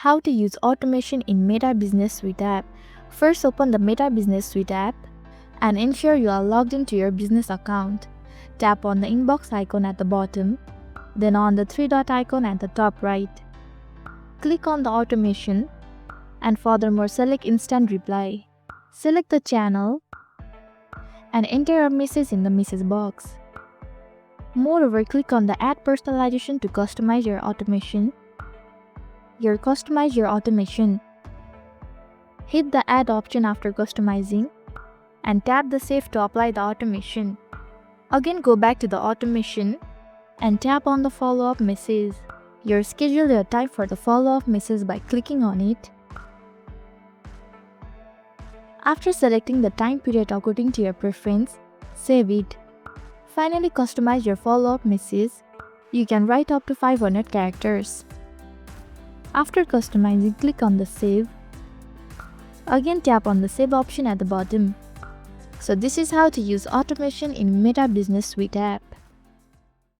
How to use automation in Meta Business Suite app. First, open the Meta Business Suite app and ensure you are logged into your business account. Tap on the inbox icon at the bottom, then on the three-dot icon at the top right. Click on the automation and furthermore select instant reply. Select the channel and enter your message in the message box. Moreover, click on the Add Personalization to customize your automation. Customize your automation. Hit the Add option after customizing and tap the Save to apply the automation. Again, go back to the automation and tap on the follow-up message. Schedule your time for the follow-up message by clicking on it. After selecting the time period according to your preference, save it. Finally, customize your follow-up message. You can write up to 500 characters. After customizing, click on the Save. Again, tap on the Save option at the bottom. So this is how to use automation in Meta Business Suite app.